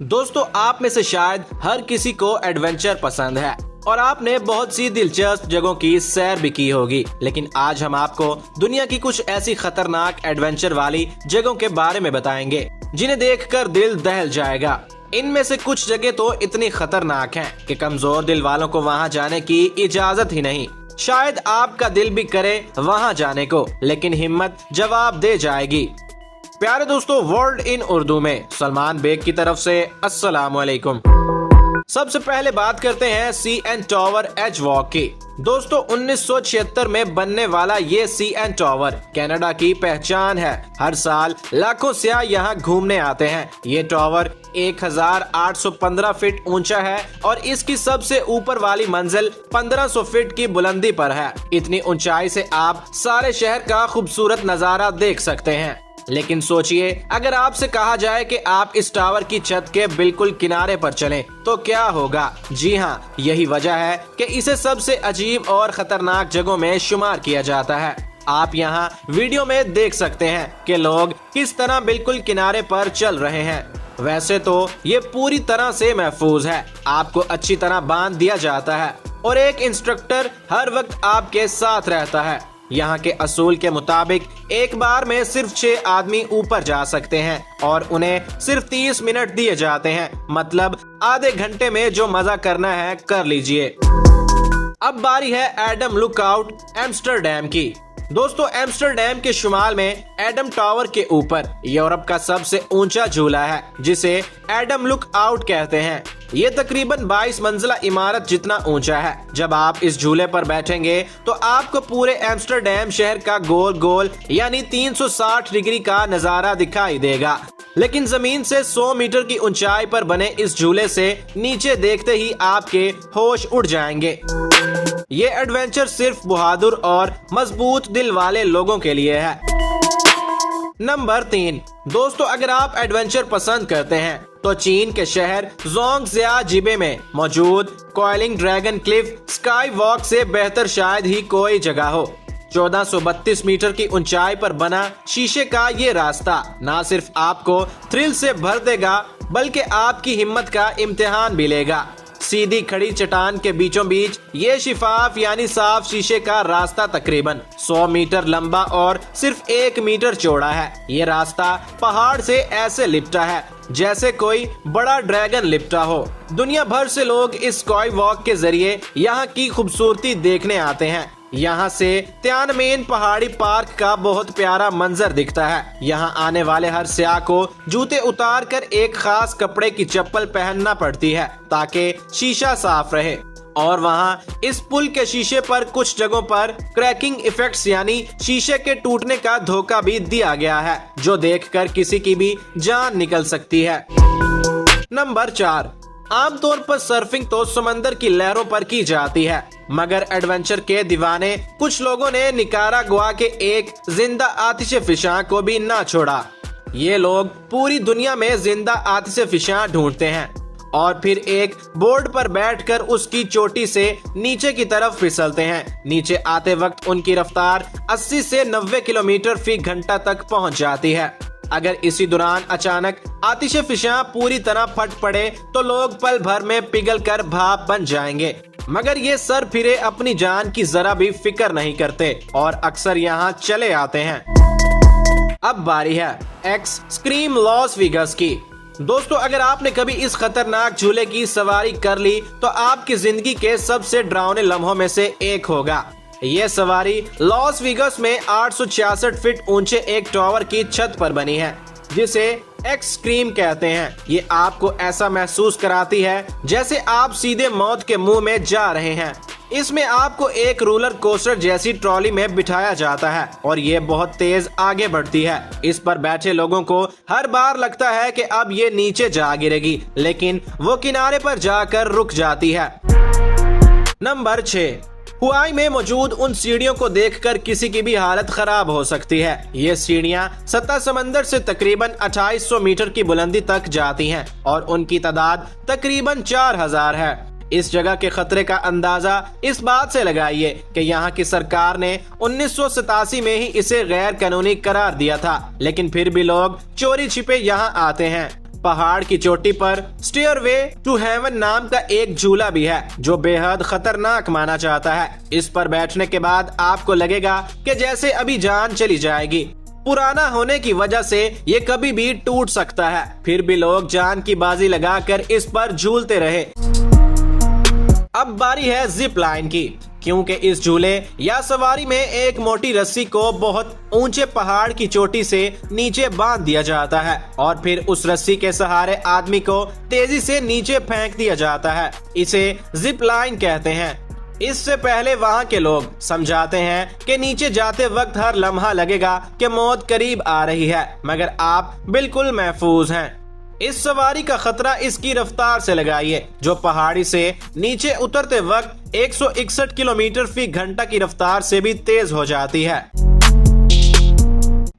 दोस्तों, आप में से शायद हर किसी को एडवेंचर पसंद है और आपने बहुत सी दिलचस्प जगहों की सैर भी की होगी। लेकिन आज हम आपको दुनिया की कुछ ऐसी खतरनाक एडवेंचर वाली जगहों के बारे में बताएंगे जिन्हें देखकर दिल दहल जाएगा। इनमें से कुछ जगह तो इतनी खतरनाक हैं कि कमजोर दिल वालों को वहां जाने की इजाजत ही नहीं। शायद आपका दिल भी करे वहां जाने को, लेकिन हिम्मत जवाब दे जाएगी। प्यारे दोस्तों, वर्ल्ड इन उर्दू में सलमान बेग की तरफ से अस्सलाम वालेकुम। सबसे पहले बात करते हैं CN टावर एज वॉक की। दोस्तों, 1976 में बनने वाला ये CN टावर कनाडा की पहचान है। हर साल लाखों सयाह यहाँ घूमने आते हैं। ये टावर 1815 फीट ऊंचा है और इसकी सबसे ऊपर वाली मंजिल 1500 फीट की बुलंदी पर है। इतनी ऊंचाई से आप सारे शहर का खूबसूरत नजारा देख सकते हैं। लेकिन सोचिए, अगर आपसे कहा जाए कि आप इस टावर की छत के बिल्कुल किनारे पर चलें, तो क्या होगा? जी हाँ, यही वजह है कि इसे सबसे अजीब और खतरनाक जगहों में शुमार किया जाता है। आप यहाँ वीडियो में देख सकते हैं कि लोग किस तरह बिल्कुल किनारे पर चल रहे हैं। वैसे तो ये पूरी तरह से महफूज है, आपको अच्छी तरह बांध दिया जाता है और एक इंस्ट्रक्टर हर वक्त आपके साथ रहता है। यहाँ के असूल के मुताबिक एक बार में सिर्फ 6 आदमी ऊपर जा सकते हैं और उन्हें सिर्फ 30 मिनट दिए जाते हैं। मतलब आधे घंटे में जो मजा करना है कर लीजिए। अब बारी है एडम लुकआउट एम्स्टरडैम की। दोस्तों, एम्स्टरडैम के शुमाल में एडम टावर के ऊपर यूरोप का सबसे ऊंचा झूला है, जिसे एडम लुकआउट कहते हैं। ये तकरीबन 22 मंजिला इमारत जितना ऊंचा है। जब आप इस झूले पर बैठेंगे तो आपको पूरे एम्स्टरडैम शहर का गोल गोल यानी 360 डिग्री का नजारा दिखाई देगा। लेकिन जमीन से 100 मीटर की ऊंचाई पर बने इस झूले से नीचे देखते ही आपके होश उड़ जाएंगे। ये एडवेंचर सिर्फ बहादुर और मजबूत दिल वाले लोगों के लिए है। नंबर 3। दोस्तों, अगर आप एडवेंचर पसंद करते हैं तो चीन के शहर जोंगजियाजिबे में मौजूद coiling dragon Cliff sky walk से बेहतर शायद ही कोई जगह हो। 1432 मीटर की ऊंचाई पर बना शीशे का ये रास्ता न सिर्फ आपको थ्रिल से भर देगा, बल्कि आपकी हिम्मत का इम्तिहान भी लेगा। सीधी खड़ी चट्टान के बीचों बीच ये शिफाफ यानी साफ शीशे का रास्ता तकरीबन 100 मीटर लंबा और सिर्फ 1 मीटर चौड़ा है। ये रास्ता पहाड़ से ऐसे लिपटा है जैसे कोई बड़ा ड्रैगन लिपटा हो। दुनिया भर से लोग इस स्काई वॉक के जरिए यहाँ की खूबसूरती देखने आते हैं। यहाँ से त्यानमेन पहाड़ी पार्क का बहुत प्यारा मंजर दिखता है। यहाँ आने वाले हर सयाह को जूते उतार कर एक खास कपड़े की चप्पल पहनना पड़ती है ताकि शीशा साफ रहे। और वहाँ इस पुल के शीशे पर कुछ जगहों पर क्रैकिंग इफेक्ट्स यानी शीशे के टूटने का धोखा भी दिया गया है, जो देखकर किसी की भी जान निकल सकती है। नंबर 4। आमतौर पर सर्फिंग तो समंदर की लहरों पर की जाती है, मगर एडवेंचर के दीवाने कुछ लोगों ने निकारागुआ के एक जिंदा आतिशफिशां को भी ना छोड़ा। ये लोग पूरी दुनिया में जिंदा आतिशफिशां ढूंढते हैं और फिर एक बोर्ड पर बैठकर उसकी चोटी से नीचे की तरफ फिसलते हैं। नीचे आते वक्त उनकी रफ्तार 80 से 90 किलोमीटर फी घंटा तक पहुंच जाती है। अगर इसी दौरान अचानक आतिशफिशां पूरी तरह फट पड़े तो लोग पल भर में पिघल कर भाप बन जाएंगे, मगर ये सर फिरे अपनी जान की जरा भी फिक्र नहीं करते और अक्सर यहाँ चले आते हैं। अब बारी है एक्सट्रीम लॉस वेगास की। दोस्तों, अगर आपने कभी इस खतरनाक झूले की सवारी कर ली तो आपकी जिंदगी के सबसे डरावने लम्हों में से एक होगा। ये सवारी लॉस वेगास में 866 फीट ऊंचे एक टावर की छत पर बनी है, जिसे एक्सट्रीम कहते हैं। ये आपको ऐसा महसूस कराती है जैसे आप सीधे मौत के मुंह में जा रहे हैं। इसमें आपको एक रोलर कोस्टर जैसी ट्रॉली में बिठाया जाता है और ये बहुत तेज आगे बढ़ती है। इस पर बैठे लोगों को हर बार लगता है कि अब ये नीचे जा गिरेगी, लेकिन वो किनारे पर जाकर रुक जाती है। नंबर 6। हुआई में मौजूद उन सीढ़ियों को देखकर किसी की भी हालत खराब हो सकती है। ये सीढ़ियां सतह समंदर से तकरीबन 2800 मीटर की बुलंदी तक जाती हैं और उनकी तादाद तकरीबन 4000 है। इस जगह के खतरे का अंदाजा इस बात से लगाइए कि यहाँ की सरकार ने 1987 में ही इसे गैर कानूनी करार दिया था, लेकिन फिर भी लोग चोरी छिपे यहाँ आते हैं। पहाड़ की चोटी पर स्टेयरवे टू हेवन नाम का एक झूला भी है जो बेहद खतरनाक माना जाता है। इस पर बैठने के बाद आपको लगेगा कि जैसे अभी जान चली जाएगी। पुराना होने की वजह से ये कभी भी टूट सकता है, फिर भी लोग जान की बाजी लगाकर इस पर झूलते रहे। अब बारी है जिप लाइन की, क्योंकि इस झूले या सवारी में एक मोटी रस्सी को बहुत ऊंचे पहाड़ की चोटी से नीचे बांध दिया जाता है और फिर उस रस्सी के सहारे आदमी को तेजी से नीचे फेंक दिया जाता है। इसे जिप लाइन कहते हैं। इससे पहले वहाँ के लोग समझाते हैं कि नीचे जाते वक्त हर लम्हा लगेगा कि मौत करीब आ रही है, मगर आप बिल्कुल महफूज हैं। इस सवारी का खतरा इसकी रफ्तार से लगाइए, जो पहाड़ी से नीचे उतरते वक्त 161 किलोमीटर फी घंटा की रफ्तार से भी तेज हो जाती है।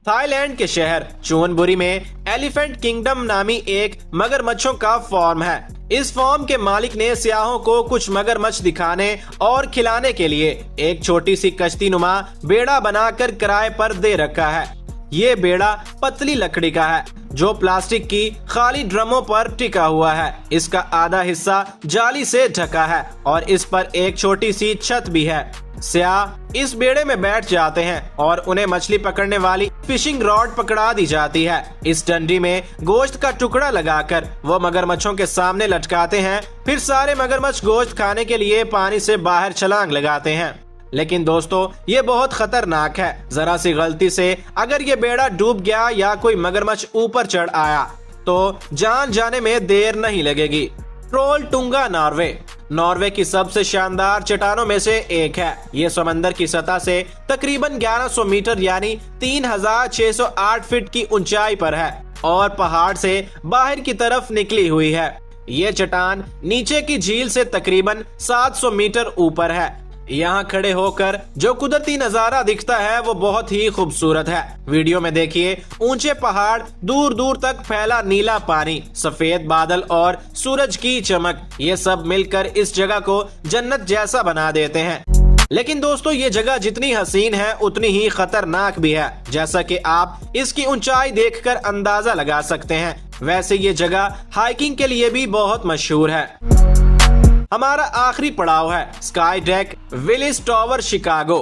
थाईलैंड के शहर चोनबुरी में एलिफेंट किंगडम नामी एक मगरमच्छों का फार्म है। इस फार्म के मालिक ने सियाहों को कुछ मगरमच्छ दिखाने और खिलाने के लिए एक छोटी सी कश्ती नुमा बेड़ा बनाकर किराए पर दे रखा है। ये बेड़ा पतली लकड़ी का है जो प्लास्टिक की खाली ड्रमों पर टिका हुआ है। इसका आधा हिस्सा जाली से ढका है और इस पर एक छोटी सी छत भी है। सियाह इस बेड़े में बैठ जाते हैं और उन्हें मछली पकड़ने वाली फिशिंग रॉड पकड़ा दी जाती है। इस डंडी में गोश्त का टुकड़ा लगाकर वो मगरमच्छों के सामने लटकाते हैं। फिर सारे मगरमच्छ गोश्त खाने के लिए पानी से बाहर छलांग लगाते हैं। लेकिन दोस्तों, ये बहुत खतरनाक है। जरा सी गलती से अगर ये बेड़ा डूब गया या कोई मगरमच्छ ऊपर चढ़ आया तो जान जाने में देर नहीं लगेगी। ट्रोलटुंगा नॉर्वे की सबसे शानदार चट्टानों में से एक है। ये समंदर की सतह से तकरीबन 1100 मीटर यानी 3608 फीट की ऊंचाई पर है और पहाड़ से बाहर की तरफ निकली हुई है। ये चट्टान नीचे की झील से तकरीबन 700 मीटर ऊपर है। यहाँ खड़े होकर जो कुदरती नजारा दिखता है वो बहुत ही खूबसूरत है। वीडियो में देखिए, ऊंचे पहाड़, दूर दूर तक फैला नीला पानी, सफेद बादल और सूरज की चमक, ये सब मिलकर इस जगह को जन्नत जैसा बना देते हैं। लेकिन दोस्तों, ये जगह जितनी हसीन है उतनी ही खतरनाक भी है, जैसा कि आप इसकी ऊंचाई देखकर अंदाजा लगा सकते हैं। वैसे ये जगह हाइकिंग के लिए भी बहुत मशहूर है। हमारा आखिरी पड़ाव है sky deck Willis tower Chicago.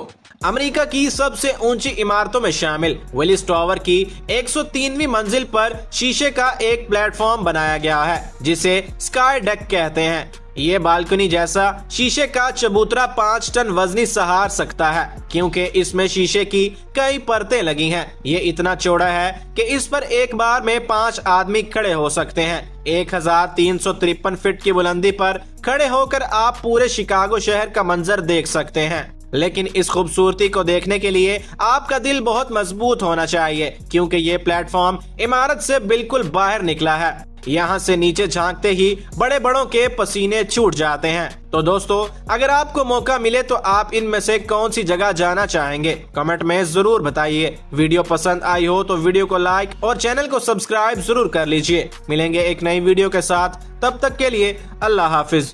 America की सबसे ऊंची इमारतों में शामिल विलिस टावर की 103वीं मंजिल पर शीशे का एक प्लेटफॉर्म बनाया गया है जिसे स्काई डेक कहते हैं। ये बालकनी जैसा शीशे का चबूतरा 5 टन वजनी सहार सकता है, क्योंकि इसमें शीशे की कई परतें लगी हैं। ये इतना चौड़ा है कि इस पर एक बार में 5 आदमी खड़े हो सकते हैं। 1353 फीट की बुलंदी पर खड़े होकर आप पूरे शिकागो शहर का मंजर देख सकते हैं। लेकिन इस खूबसूरती को देखने के लिए आपका दिल बहुत मजबूत होना चाहिए, क्योंकि ये प्लेटफॉर्म इमारत से बिल्कुल बाहर निकला है। यहाँ से नीचे झांकते ही बड़े बड़ों के पसीने छूट जाते हैं। तो दोस्तों, अगर आपको मौका मिले तो आप इनमें से कौन सी जगह जाना चाहेंगे, कमेंट में जरूर बताइए। वीडियो पसंद आई हो तो वीडियो को लाइक और चैनल को सब्सक्राइब जरूर कर लीजिए। मिलेंगे एक नई वीडियो के साथ, तब तक के लिए अल्लाह हाफिज।